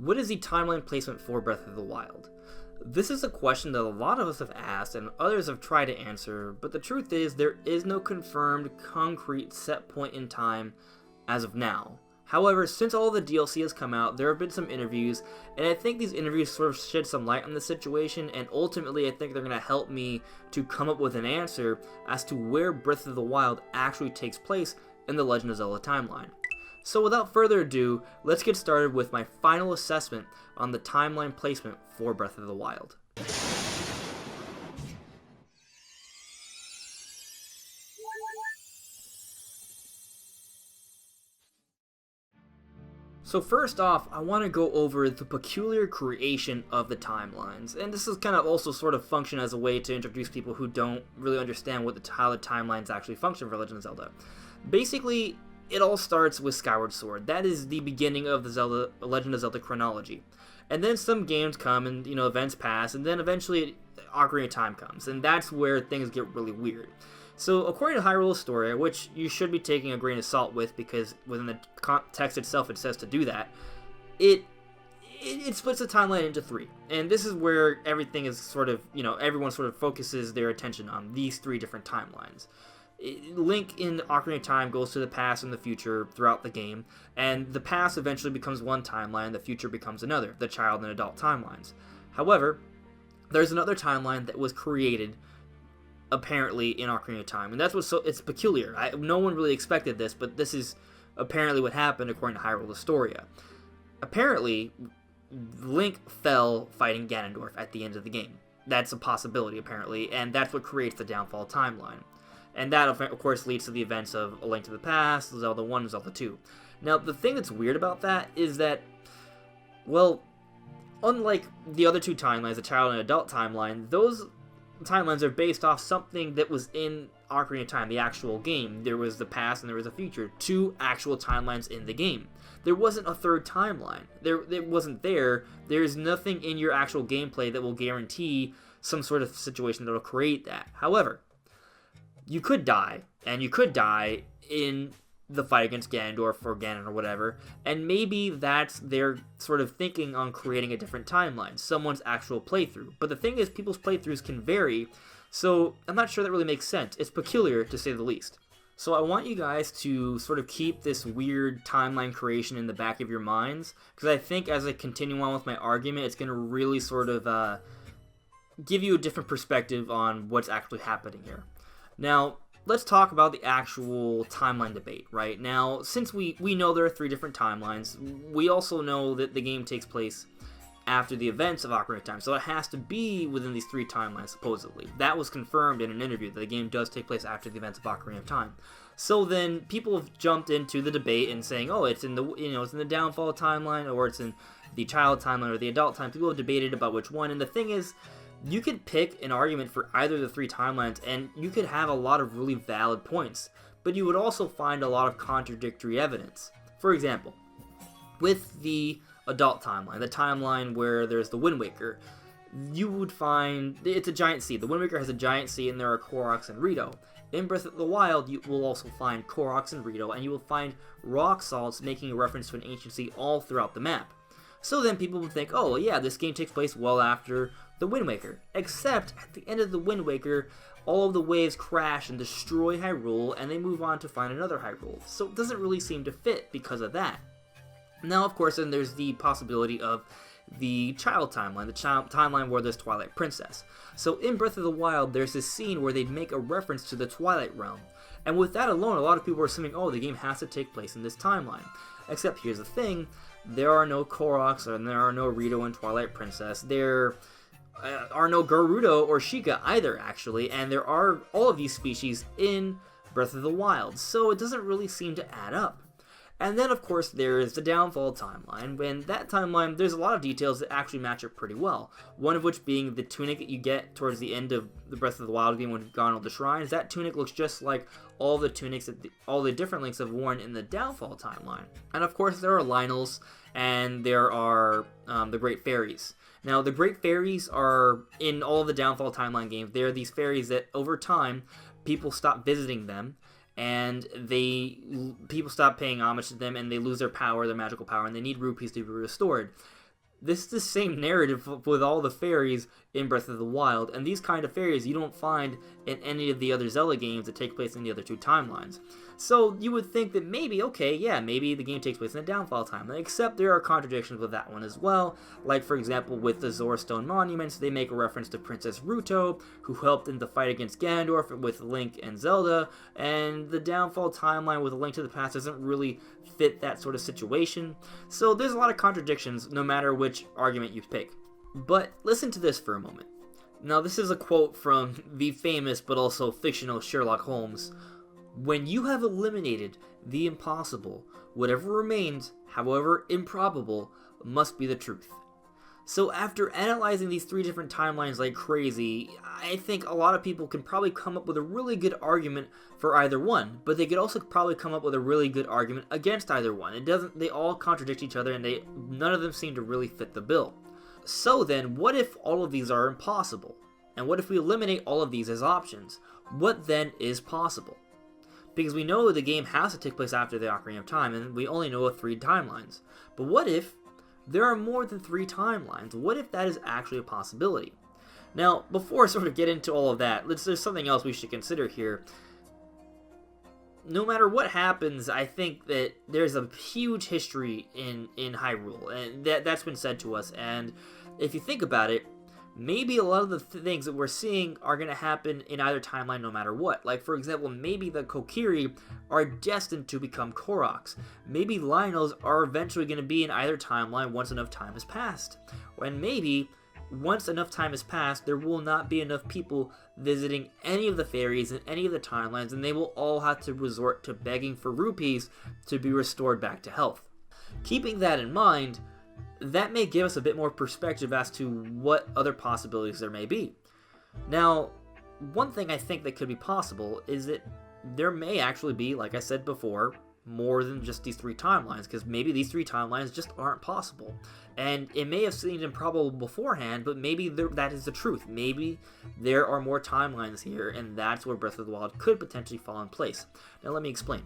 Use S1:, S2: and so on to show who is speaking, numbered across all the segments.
S1: What is the timeline placement for Breath of the Wild? This is a question that a lot of us have asked and others have tried to answer, but the truth is there is no confirmed, concrete set point in time as of now. However, since all the DLC has come out, there have been some interviews, and I think these interviews sort of shed some light on the situation, and ultimately I think they're going to help me to come up with an answer as to where Breath of the Wild actually takes place in the Legend of Zelda timeline. So without further ado, let's get started with my final assessment on the timeline placement for Breath of the Wild. So first off, I want to go over the peculiar creation of the timelines, and this is kind of also sort of function as a way to introduce people who don't really understand how the timelines actually function for Legend of Zelda. Basically, it all starts with Skyward Sword. That is the beginning of the Legend of Zelda chronology. And then some games come and, events pass, and then eventually Ocarina of Time comes, and that's where things get really weird. So, according to Hyrule Historia, which you should be taking a grain of salt with because within the text itself it says to do that, it splits the timeline into three. And this is where everything is sort of, everyone sort of focuses their attention on these three different timelines. Link in Ocarina of Time goes to the past and the future throughout the game, and the past eventually becomes one timeline, the future becomes another, the child and adult timelines. However, there's another timeline that was created apparently in Ocarina of Time, and that's it's peculiar. No one really expected this, but this is apparently what happened according to Hyrule Historia. Apparently, Link fell fighting Ganondorf at the end of the game. That's a possibility, apparently, and that's what creates the downfall timeline. And that, of course, leads to the events of A Link to the Past, Zelda 1, and Zelda 2. Now, the thing that's weird about that is that, well, unlike the other two timelines, the child and adult timeline, those timelines are based off something that was in Ocarina of Time, the actual game. There was the past and there was the future, two actual timelines in the game. There wasn't a third timeline. It wasn't there. There's nothing in your actual gameplay that will guarantee some sort of situation that will create that. However, you could die, and you could die in the fight against Ganondorf or Ganon or whatever, and maybe that's their sort of thinking on creating a different timeline, someone's actual playthrough. But the thing is, people's playthroughs can vary, so I'm not sure that really makes sense. It's peculiar, to say the least. So I want you guys to sort of keep this weird timeline creation in the back of your minds, because I think as I continue on with my argument, it's going to really sort of give you a different perspective on what's actually happening here. Now, let's talk about the actual timeline debate, right? Now, since we know there are three different timelines, we also know that the game takes place after the events of Ocarina of Time, so it has to be within these three timelines, supposedly. That was confirmed in an interview, that the game does take place after the events of Ocarina of Time. So then, people have jumped into the debate and saying, oh, it's in the it's in the downfall timeline, or it's in the child timeline, or the adult time. People have debated about which one, and the thing is, you could pick an argument for either of the three timelines, and you could have a lot of really valid points, but you would also find a lot of contradictory evidence. For example, with the adult timeline, the timeline where there's the Wind Waker, you would find it's a giant sea. The Wind Waker has a giant sea, and there are Koroks and Rito. In Breath of the Wild, you will also find Koroks and Rito, and you will find rock salts making a reference to an ancient sea all throughout the map. So then people would think, oh yeah, this game takes place well after the Wind Waker. Except, at the end of the Wind Waker, all of the waves crash and destroy Hyrule, and they move on to find another Hyrule. So it doesn't really seem to fit because of that. Now, of course, then there's the possibility of the child timeline, the timeline where there's Twilight Princess. So in Breath of the Wild, there's this scene where they'd make a reference to the Twilight Realm. And with that alone, a lot of people are assuming, oh, the game has to take place in this timeline. Except here's the thing, there are no Koroks, and there are no Rito and Twilight Princess. There are no Gerudo or Sheikah either, actually, and there are all of these species in Breath of the Wild, so it doesn't really seem to add up. And then, of course, there is the downfall timeline. When that timeline, there's a lot of details that actually match up pretty well. One of which being the tunic that you get towards the end of the Breath of the Wild game when you've gone all the shrines. That tunic looks just like all the tunics that all the different Links have worn in the downfall timeline. And of course, there are Lynels, and there are the Great Fairies. Now, the Great Fairies are in all of the downfall timeline games. They are these fairies that, over time, people stop visiting them, and people stop paying homage to them, and they lose their power, their magical power, and they need rupees to be restored. this is the same narrative with all the fairies in Breath of the Wild, and these kind of fairies you don't find in any of the other Zelda games that take place in the other two timelines. So you would think that maybe, okay, yeah, maybe the game takes place in the Downfall timeline, except there are contradictions with that one as well. Like, for example, with the Zora Stone monuments, they make a reference to Princess Ruto, who helped in the fight against Ganondorf with Link and Zelda, and the Downfall timeline with A Link to the Past doesn't really fit that sort of situation. So there's a lot of contradictions no matter which argument you pick. But listen to this for a moment. Now, this is a quote from the famous but also fictional Sherlock Holmes. "When you have eliminated the impossible, whatever remains, however improbable, must be the truth." So after analyzing these three different timelines like crazy, I think a lot of people can probably come up with a really good argument for either one, but they could also probably come up with a really good argument against either one. They all contradict each other, and none of them seem to really fit the bill. So then, what if all of these are impossible? And what if we eliminate all of these as options? What then is possible? Because we know the game has to take place after the Ocarina of Time, and we only know of 3 timelines. But what if there are more than 3 timelines? What if that is actually a possibility? Now, before I sort of get into all of that, there's something else we should consider here. No matter what happens, I think that there's a huge history in Hyrule, and that's been said to us. And if you think about it, maybe a lot of the things that we're seeing are going to happen in either timeline no matter what. Like, for example, maybe the Kokiri are destined to become Koroks. Maybe Lynels are eventually going to be in either timeline once enough time has passed. And maybe once enough time has passed, there will not be enough people visiting any of the fairies in any of the timelines, and they will all have to resort to begging for rupees to be restored back to health. Keeping that in mind, that may give us a bit more perspective as to what other possibilities there may be. Now, one thing I think that could be possible is that there may actually be, like I said before, more than just these 3 timelines, because maybe these 3 timelines just aren't possible. And it may have seemed improbable beforehand, but maybe that is the truth. Maybe there are more timelines here, and that's where Breath of the Wild could potentially fall in place. Now let me explain.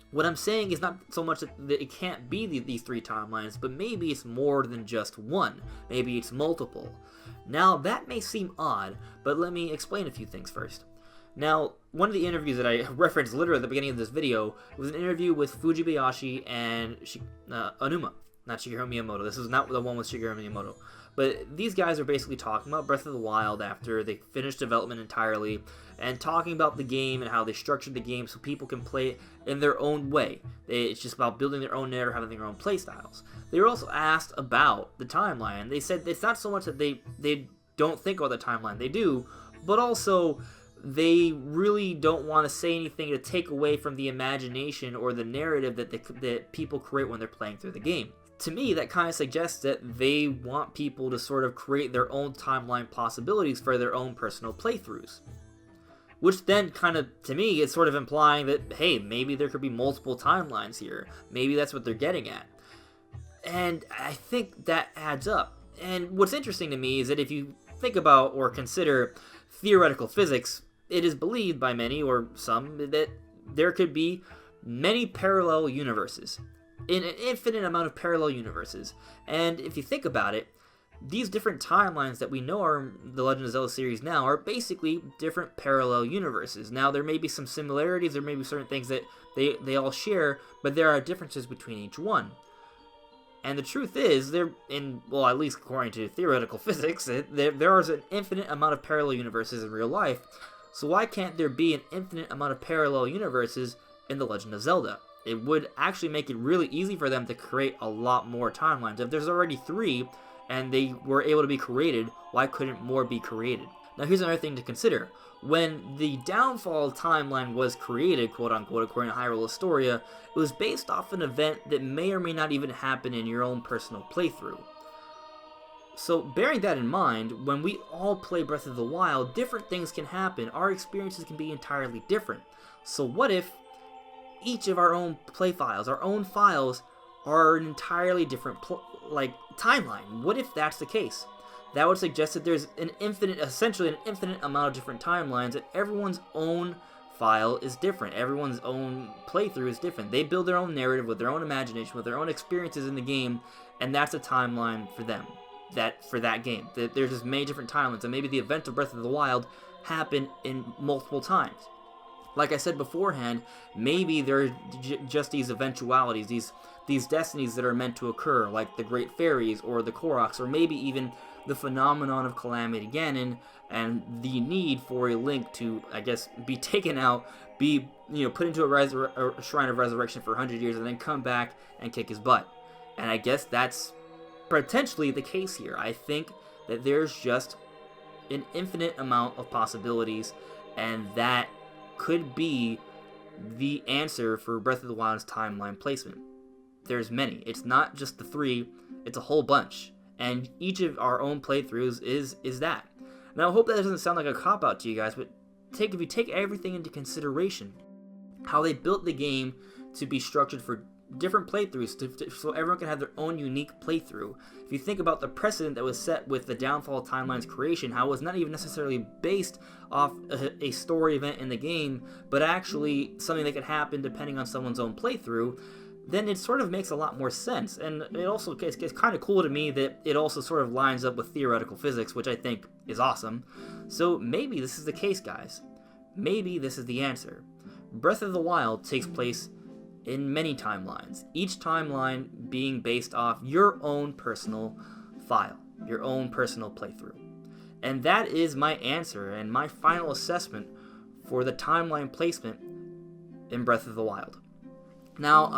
S1: What I'm saying is not so much that it can't be these 3 timelines, but maybe it's more than just one. Maybe it's multiple. Now, that may seem odd, but let me explain a few things first. Now, one of the interviews that I referenced literally at the beginning of this video was an interview with Fujibayashi and Aonuma. Not Shigeru Miyamoto. This is not the one with Shigeru Miyamoto. But these guys are basically talking about Breath of the Wild after they finished development entirely, and talking about the game and how they structured the game so people can play it in their own way. It's just about building their own narrative, having their own playstyles. They were also asked about the timeline. They said it's not so much that they don't think about the timeline. They do, but also they really don't want to say anything to take away from the imagination or the narrative that people create when they're playing through the game. To me, that kind of suggests that they want people to sort of create their own timeline possibilities for their own personal playthroughs. Which then kind of, to me, is sort of implying that, hey, maybe there could be multiple timelines here. Maybe that's what they're getting at. And I think that adds up. And what's interesting to me is that if you think about or consider theoretical physics, it is believed by many, or some, that there could be many parallel universes. In an infinite amount of parallel universes. And if you think about it, these different timelines that we know are in the Legend of Zelda series now are basically different parallel universes. Now, there may be some similarities, there may be certain things that they all share, but there are differences between each one. And the truth is, well, at least according to theoretical physics, there is an infinite amount of parallel universes in real life. So why can't there be an infinite amount of parallel universes in the Legend of Zelda? It would actually make it really easy for them to create a lot more timelines. If there's already 3 and they were able to be created, why couldn't more be created? Now here's another thing to consider. When the Downfall timeline was created, quote unquote, according to Hyrule Historia, it was based off an event that may or may not even happen in your own personal playthrough. So bearing that in mind, when we all play Breath of the Wild, different things can happen. Our experiences can be entirely different. So what if each of our own play files, our own files, are an entirely different timeline? What if that's the case? That would suggest that there's essentially an infinite amount of different timelines, and everyone's own file is different. Everyone's own playthrough is different. They build their own narrative with their own imagination, with their own experiences in the game, and that's a timeline for them. For that game. There's just many different timelines, and maybe the event of Breath of the Wild happened in multiple times. Like I said beforehand, maybe there are just these eventualities, these destinies that are meant to occur, like the Great Fairies or the Koroks, or maybe even the phenomenon of Calamity Ganon and the need for a Link to, I guess, be taken out, be put into a Shrine of Resurrection for 100 years, and then come back and kick his butt. And I guess that's potentially the case here. I think that there's just an infinite amount of possibilities, and that could be the answer for Breath of the Wild's timeline placement. There's many. It's not just the 3, it's a whole bunch. And each of our own playthroughs is that. Now, I hope that doesn't sound like a cop-out to you guys, but if you take everything into consideration, how they built the game to be structured for different playthroughs so everyone can have their own unique playthrough. If you think about the precedent that was set with the Downfall of Timeline's creation, how it was not even necessarily based off a story event in the game, but actually something that could happen depending on someone's own playthrough, then it sort of makes a lot more sense. And it also it's kind of cool to me that it also sort of lines up with theoretical physics, which I think is awesome. So maybe this is the case, guys. Maybe this is the answer. Breath of the Wild takes place in many timelines, each timeline being based off your own personal file, your own personal playthrough. And that is my answer and my final assessment for the timeline placement in Breath of the Wild. Now,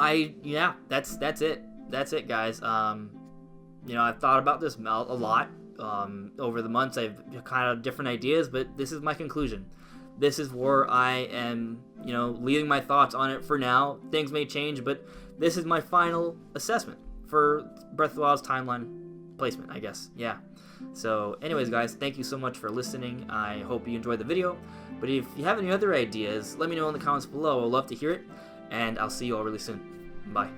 S1: that's it. That's it, guys. I've thought about this a lot over the months. I've kind of different ideas, but this is my conclusion. This is where I am, leaving my thoughts on it for now. Things may change, but this is my final assessment for Breath of the Wild's timeline placement, I guess. Yeah. So, anyways, guys, thank you so much for listening. I hope you enjoyed the video. But if you have any other ideas, let me know in the comments below. I'd love to hear it. And I'll see you all really soon. Bye.